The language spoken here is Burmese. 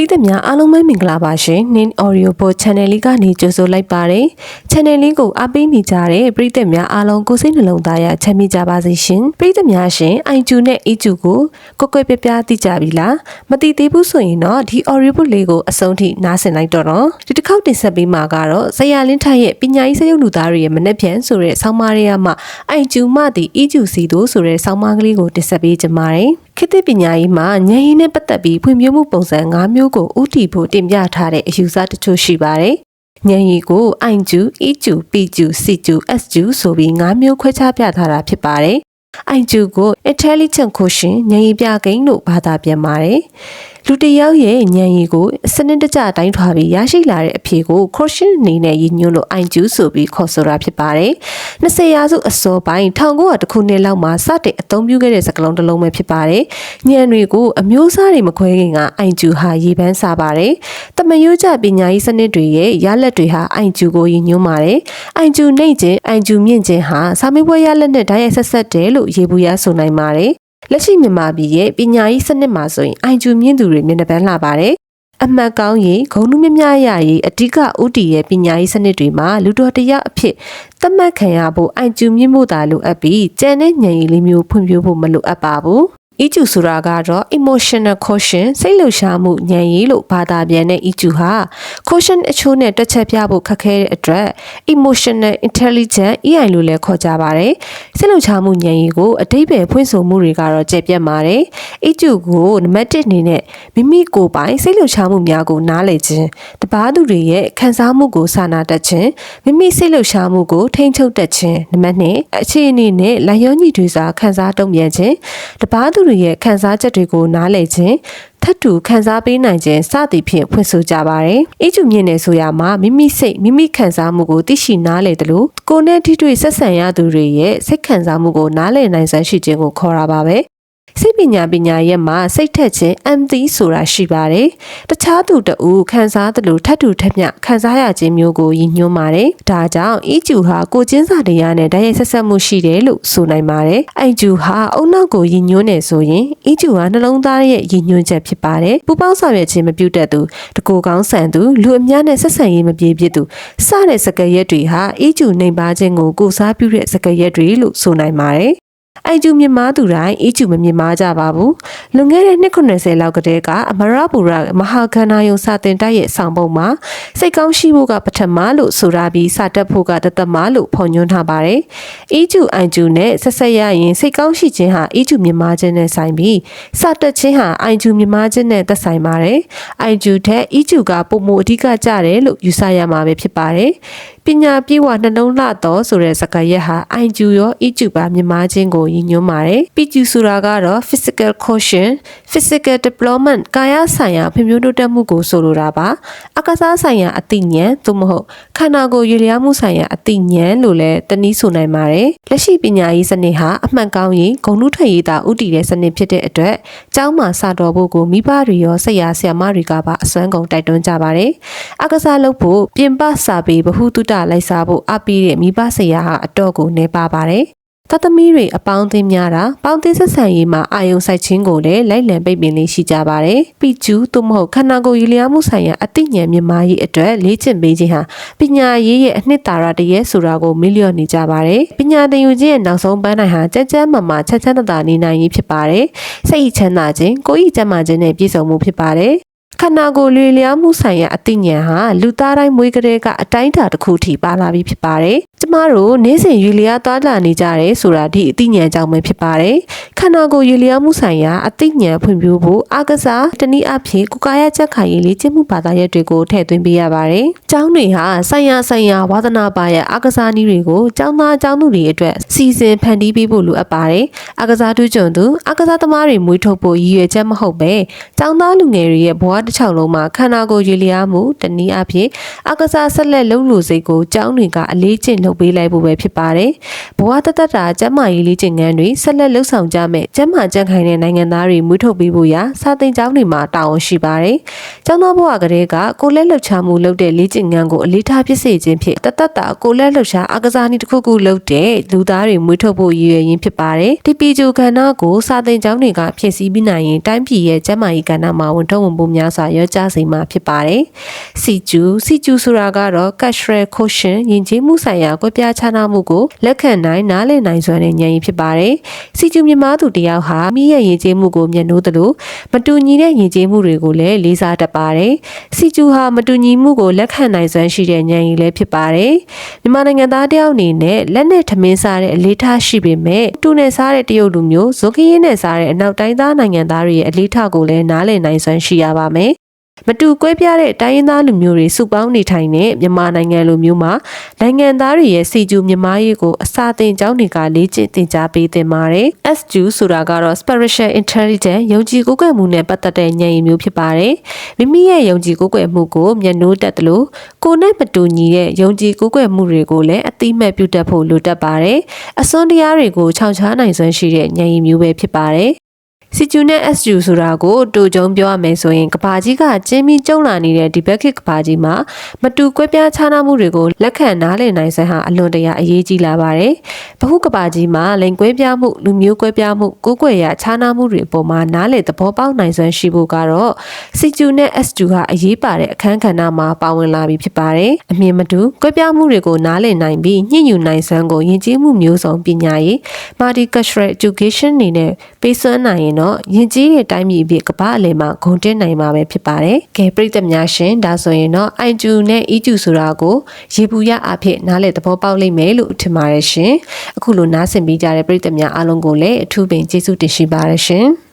ရိသတ်များအားလုံးပဲမင်္ဂလာပါရှင်နင်း Audio Book Channel လေးကနေကြိုဆိုလိုက်ပါတယ် Channel လေးကိုအားပေးနေကြတဲ့ပရိသတ်များအားလုံးကိုစိတ်နှလုံးသားရချမ်းမြေ့ကြပါစေရှင်ပရိသတ်များရှင်အိုင်ကျူနဲ့အေကျူကိုကွက်ပြပြသိကြပြီလားမသိသေးဘူးဆိုရင်တော့ဒီ Audio Book လေးကိုအဆုံးထိနားဆင်လိုက်တော့ဒီတစ်ခေါက်တင်ဆက်ပေးမှာကတော့ဇယာလင်းထက်ရဲ့ပညာရေးစရုပ်လူသားတွေရဲ့မနှက်ဖြန်ဆိုတဲ့ဆောင်းပါးတွေကမှအိုင်ကျူမှသည်အေကျူစီတို့ဆိုတဲ့ဆောင်းပါးကလေးကိုတင်ဆက်ပေးကြပါတယ်ခေတ်သစ်ပညာရေးမှာဉာဏ်ရည်နဲ့ပတ်သက်ပြီးဖွံ့ဖြိုးမှုပုံစံ၅မျိုးကိုဦးတည်ဖို့တင်ပြထားတဲ့အယူဆတချို့ရှိပါတယ်။ဉာဏ်ရည်ကိုအိုင်ကျူ၊ အီကျူ၊ပီကျူ၊စီကျူ၊အက်ကျူဆိုပြီး၅မျိုးခွဲခြားပြထားတာဖြစ်ပါတယ်။အိုင်ကျူကို intelligent quotient ဉာဏ်ရည်ပြကိန်းလို့ဘာသာပြန်ပါတယ်။လူတစ်ယောက်ရဲ့ဉာဏ်ရည်ကိုစနစ်တကျတိုင်းထွာပြီးရရှိလာတဲ့အဖြေကို quotient အနေနဲ့ရည်ညွှန်းလို့အိုင်ကျူဆိုပြီးခေါ်ဆိုတာဖြစ်ပါတယ်။20ရာစုအစောပိုင်း1900ခုနှစ်လောက်မှာစတင်အသုံးပြုခဲ့တဲ့စကားလုံးတစ်လုံးပဲဖြစ်ပါတယ်။ဉာဏ်တွေကိုအမျိုးအစားတွေမခွဲခင်ကအိုင်ကျူဟာရေပန်းစားပါတယ်။တမယိုးကျပညာရေးစနစ်တွေရဲ့ရလဒ်တွေဟာအိုင်ကျူကိုရည်ညွှန်းပါတယ်။အိုင်ကျူနှိမ့်ခြင်းအိုင်ကျူမြင့်ခြင်းဟာစာမေးပွဲရလဒ်နဲ့ဓာတ်ရိုက်ဆက်ဆက်တယ်လို့ရေဘူးရဆိုနိုင်ပါတယ်လက်ရှိမြန်မာပြည်ရဲ့ပညာရေးစနစ်မှာဆိုရင်အိုင်ကျူမြင့်သူတွေမျက်နှာပန်းလှပါတယ်အမှတ်ကောင်းရေးဂုဏ်နှုမြများရရေးအဓိကဥတီရဲ့ပညာရေးစနစ်တွေမှာလူတော်တရားအဖြစ်သတ်မှတ်ခံရဖို့အိုင်ကျူမြင့်မှုသာလိုအပ်ပြီးကျန်တဲ့ဉာဏ်ရည်လေးမျိုးဖွံ့ဖြိုးဖို့မလိုအပ်ပါဘူးအီကျူဆိုတာကတော့ emotional quotient စိတ်လှုပ်ရှားမှုဉာဏ်ရည်လို့ဘာသာပြန်တဲ့အီကျူဟာ quotient အချိုးနဲ့တွက်ချက်ပြဖို့ခက်ခဲတဲ့အတွက် emotional intelligence EI လို့လည်းခေါ်ကြပါတယ်စိတ်လှုပ်ရှားမှုဉာဏ်ရည်ကိုအတိတ်ပဲဖွင့်ဆိုမှုတွေကတော့ကျက်ပြတ်ပါတယ်အီကျူကိုနံပါတ်1အနေနဲ့မိမိကိုယ်ပိုင်စိတ်လှုပ်ရှားမှုများကိုနားလည်ခြင်းတပါးသူတွေရဲ့ခံစားမှုကိုစာနာတတ်ခြင်းမိမိစိတ်လှုပ်ရှားမှုကိုထိန်းချုပ်တတ်ခြင်းနံပါတ်2အခြေအနေနဲ့လိုက်လျောညီထွေစာခံစားတုံ့ပြန်ခြင်းတပါးသူတွေရဲ့ခံစားချက်တွေကိုနားလည်ခြင်းထပ်တူခံစားပေးနိုင်ခြင်းစသည်ဖြင့်ဖွင့်ဆိုကြပါတယ်။အေးကျူမြင့်နေဆိုရမှာမိမိစိတ်မိမိခံစားမှုကိုသိရှိနားလည်တယ်လို့ကိုယ်နဲ့ထိတွေ့ဆက်ဆံရသူတွေရဲ့စိတ်ခံစားမှုကိုနားလည်နိုင်စွမ်းရှိခြင်းကိုခေါ်တာပါပဲ။စိတ်ပညာရဲ့မှာစိတ်ထက်ခြင်း empathy ဆိုတာရှိပါတယ်။တခြားသူတူခံစားသလိုထပ်တူထက်မြခံစားရခြင်းမျိုးကိုရည်ညွှန်းပါတယ်။ဒါကြောင့်အီကျူဟာကိုချင်းစာတရားနဲ့ဓာတ်ရိုက်ဆက်ဆက်မှုရှိတယ်လို့ဆိုနိုင်ပါတယ်။အိုင်ကျူဟာအုံနောက်ကိုရည်ညွှန်းနေဆိုရင်အီကျူဟာနှလုံးသားရဲ့ရည်ညွှန်းချက်ဖြစ်ပါတယ်။ပူပေါင်းဆောင်ရွက်ခြင်းမပြုတတ်သူတကူကောင်းဆန်သူလူအများနဲ့ဆက်ဆံရေးမပြေပြစ်သူစတဲ့စကားရက်တွေဟာအီကျူနှိမ်ပါခြင်းကိုကိုစားပြုတဲ့စကားရက်တွေလို့ဆိုနိုင်ပါတယ်။အိုင်ကျူမြင်မာသူတိုင်းအီကျူမမြင်မာကြပါဘူးလွန်ခဲ့တဲ့နှစ်90လောက်ကတည်းကအမရပူရမဟာခန္ဓာယုံစာတင်တိုက်ရဲ့ဆောင်ပုံမှာစိတ်ကောင်းရှိဖို့ကပထမလို့ဆိုရပြီးစတက်ဖို့ကတသမလို့ဖော်ညွှန်းထားပါတယ်အီကျူအိုင်ကျူနဲ့ဆက်ဆက်ရရင်စိတ်ကောင်းရှိခြင်းဟာအီကျူမြင်မာခြင်းနဲ့ဆိုင်ပြီးစတက်ခြင်းဟာအိုင်ကျူမြင်မာခြင်းနဲ့သက်ဆိုင်ပါတယ်အိုင်ကျူထက်အီကျူကပုံမှုအဓိကကျတယ်လို့ယူဆရမှာပဲဖြစ်ပါတယ်ပညာပြေဝနှလုံးလှတော်ဆိုတဲ့စကားရပ်ဟာအိုင်ကျူရောအီကျူပါမြင်မာခြင်းကိုရည်ညွှန်းပါတယ်ပီကျူဆိုတာကတော့ physical quotient physical development ကာယဆိုင်ရာဖွံ့ဖြိုးတိုးတက်မှုကိုဆိုလိုတာပါအကစားဆိုင်ရာအသိဉာဏ်သို့မဟုတ်ခန္ဓာကိုယ်ရည်လျားမှုဆိုင်ရာအသိဉာဏ်လို့လည်းတနည်းဆိုနိုင်ပါတယ်လက်ရှိပညာရေးစနစ်ဟာအမှန်ကောင်းရေးဂုဏ်ထူးထရေးသာဥတည်တဲ့စနစ်ဖြစ်တဲ့အတွက်ကျောင်းမှာစာတော်ဖို့ကိုမိဘတွေရောဆရာဆရာမတွေကပါအစွမ်းကုန်တိုက်တွန်းကြပါတယ်အကစားလုပ်ဖို့ပြင်ပစာပေဗဟုသုတလိုက်စားဖို့အပ်ပြီးတဲ့မိဘဆရာဟာအတော့ကိုနေပါပါတယ်တသမီးတွေအပေါင်းအသင်းများတာပေါင်းသင်းဆက်ဆံရေးမှာအာယုံစိုက်ခြင်းကိုလည်းလိုက်လံပိတ်ပင်လေးရှိကြပါတယ်ပီကျူသို့မဟုတ်ခန္ဓာကိုယ်ရည်လျားမှုဆိုင်ရာအသိဉာဏ်မြင့်မားရေးအတွက်လေ့ကျင့်ပေးခြင်းဟာပညာရေးရဲ့အနှစ်သာရတည်းဆိုတာကိုမေ့လျော့နေကြပါတယ်ပညာသင်ယူခြင်းရဲ့နောက်ဆုံးပန်းတိုင်ဟာကြမ်းကြမ်းမာမာချမ်းချမ်းသာသာနေနိုင်ရေးဖြစ်ပါတယ်စိတ်ချမ်းသာခြင်းကိုယ်ဤကျန်းမာခြင်းနဲ့ပြည့်စုံမှုဖြစ်ပါတယ်ခန္ဓာကိုယ်လျားမှုဆိုင်ရာအသိဉာဏ်ဟာလူသားတိုင်းမွေးကလေးကအတိုင်းအတာတစ်ခုထိပါလာပြီးဖြစ်ပါတယ်။ကျမတို့နေ့စဉ်ရွေလျားသွားလာနေကြတယ်ဆိုတာဒီအသိဉာဏ်ကြောင့်ပဲဖြစ်ပါတယ်။ခန္ဓာကိုယ်ရွေလျားမှုဆိုင်ရာအသိဉာဏ်ဖွံ့ဖြိုးဖို့အကစားတနည်းအားဖြင့်ကိုယ်ကာယချက်ခိုင်ရေးလေ့ကျင့်မှုဘာသာရပ်တွေကိုထည့်သွင်းပေးရပါတယ်။ကျောင်းတွေဟာဆိုင်ရာဝါသနာပါရဲ့အကစားနည်းတွေကိုကျောင်းသားကျောင်းသူတွေအတွက်စီစဉ်ဖန်တီးပေးဖို့လိုအပ်ပါတယ်။အကစားတူးကျွန်းသူအကစားသမားတွေမွေးထုတ်ဖို့ရည်ရွယ်ချက်မဟုတ်ပဲကျောင်းသားလူငယ်တွေရဲ့ဘဝတစ်ချောင်းလုံးမှာခန္ဓာကိုယ်ရည်လျားမှုတနည်းအားဖြင့်အကစားဆက်လက်လုပ်လို့စိတ်ကိုကျောင်းတွေကအလေးကျင့်လုပ် ပေးလိုက်ဖို့ပဲဖြစ်ပါတယ်။ဘဝတသက်တာကျန်းမာရေးလေ့ကျင့်ခန်းတွေဆက်လက်လှုပ်ဆောင်ကြမယ်ကျန်းမာကြံ့ခိုင်တဲ့နိုင်ငံသားတွေမွေးထုတ်ပေးဖို့ရာစာသင်ကျောင်းတွေမှာတာဝန်ရှိပါတယ်။ကျောင်းသားဘဝကလေးကကိုလက်လှုပ်ရှားမှုလုပ်တဲ့လေ့ကျင့်ခန်းကိုအလေးထားဖြစ်စေခြင်းဖြင့်တသက်တာကိုလက်လှုပ်ရှားအားကစားနည်းတစ်ခုခုလုပ်တဲ့လူသားတွေမွေးထုတ်ဖို့ရည်ရွယ်ရင်းဖြစ်ပါတယ်။ဒီပီဂျိုကဏ္ဍကိုစာသင်ကျောင်းတွေကဖြည့်ဆည်းပြီးနိုင်ရင်တိုင်းပြည်ရဲ့ကျန်းမာရေးကဏ္ဍမှာဝန်ထုတ်ဝန်ပိုးများစွာရောကြစေမှာဖြစ်ပါတယ်။စီကျူဆိုတာကတော့ cultural quotient ယဉ်ကျေးမှုဆိုင်ရာကွဲပြားခြားနားမှုကိုလက်ခံနိုင်နားလည်နိုင်စွမ်းတဲ့ဉာဏ်ရည်ဖြစ်ပါတယ်။စီကျူမြမားသူတယောက်ဟာမိရဲ့ယဉ်ကျေးမှုကိုမျက်နှိုးသလိုမတူညီတဲ့ယဉ်ကျေးမှုတွေကိုလည်းလေးစားတတ်ပါတယ်။စီကျူဟာမတူညီမှုကိုလက်ခံနိုင်စွမ်းရှိတဲ့ဉာဏ်ရည်လည်းဖြစ်ပါတယ်။မြန်မာနိုင်ငံသားတယောက်အနေနဲ့လက်နဲ့ထမင်းစားတဲ့အလေးထားရှိပေမဲ့တူနဲ့စားတဲ့တရုတ်လူမျိုးဇိုကရင်းနဲ့စားတဲ့အနောက်တိုင်းသားနိုင်ငံသားတွေရဲ့အလေးထားကိုလည်းနားလည်နိုင်စွမ်းရှိရပါမယ်။မတူကွဲပြားတဲ့တိုင်းရင်းသားလူမျိုးတွေစုပေါင်းနေထိုင်တဲ့မြန်မာနိုင်ငံလိုမျိုးမှာနိုင်ငံသားတွေရဲ့စီကျူမြန်မာရေးကိုအစာသင်ကျောင်းတွေကလေ့ကျင့်သင်ကြားပေးသင်ပါတယ်။ SQ ဆိုတာကတော့ Spiritual Intelligence ယုံကြည်ကိုးကွယ်မှုနဲ့ပတ်သက်တဲ့ဉာဏ်ရည်မျိုးဖြစ်ပါတယ်။မိမိရဲ့ယုံကြည်ကိုးကွယ်မှုကိုမျက်နှိုးတတ်တယ်လို့ကိုယ်နဲ့မတူညီတဲ့ယုံကြည်ကိုးကွယ်မှုတွေကိုလည်းအသိမှတ်ပြုတတ်ဖို့လိုတတ်ပါတယ်။အစွန်းတရားတွေကိုခြောက်ခြားနိုင်စွမ်းရှိတဲ့ဉာဏ်ရည်မျိုးပဲဖြစ်ပါတယ်။စီကျူနဲ့ SU ဆိုတာကိုတူကျုံပြောရမယ်ဆိုရင်ကဘာကြီးကကျင်းပြီးကျုံလာနေတဲ့ဒီဘက်ခေတ်ကဘာကြီးမှာမတူကွဲပြားခြားနားမှုတွေကိုလက်ခံနားလည်နိုင်စွမ်းဟာအလွန်တရာအရေးကြီးလာပါတယ်။ဗဟုကဘာကြီးမှာလိန်ကွဲပြားမှုလူမျိုးကွဲပြားမှုကိုယ်ကွယ်ရာခြားနားမှုတွေအပေါ်မှာနားလည်သဘောပေါက်နိုင်စွမ်းရှိဖို့ကတော့စီကျူနဲ့ SU ဟာအရေးပါတဲ့အခန်းကဏ္ဍမှာပါဝင်လာပြီဖြစ်ပါတယ်။အမြင်မတူကွဲပြားမှုတွေကိုနားလည်နိုင်ပြီးညှင့်ယူနိုင်စွမ်းကိုယဉ်ကျေးမှုမျိုးစုံပညာရေး Multicultural Education နေနဲ့ပေးစွမ်းနိုင်ရင်တော့ယဉ်ကျေးတဲ့တိုင်းပြည်အဖြစ်ကမ္ဘာအလယ်မှာဂုဏ်တက်နိုင်မှာပဲဖြစ်ပါတယ်။ကဲပရိသတ်များရှင်ဒါဆိုရင်တော့ I2 နဲ့ E2 ဆိုတာကိုရေပူရအဖြစ်နားလည်သဘောပေါက်လိမ့်မယ်လို့ထင်ပါတယ်ရှင်။အခုလိုနားဆင်ပြီးကြတဲ့ပရိသတ်များအားလုံးကိုလည်းအထူးပင်ကျေးဇူးတင်ရှိပါတယ်ရှင်။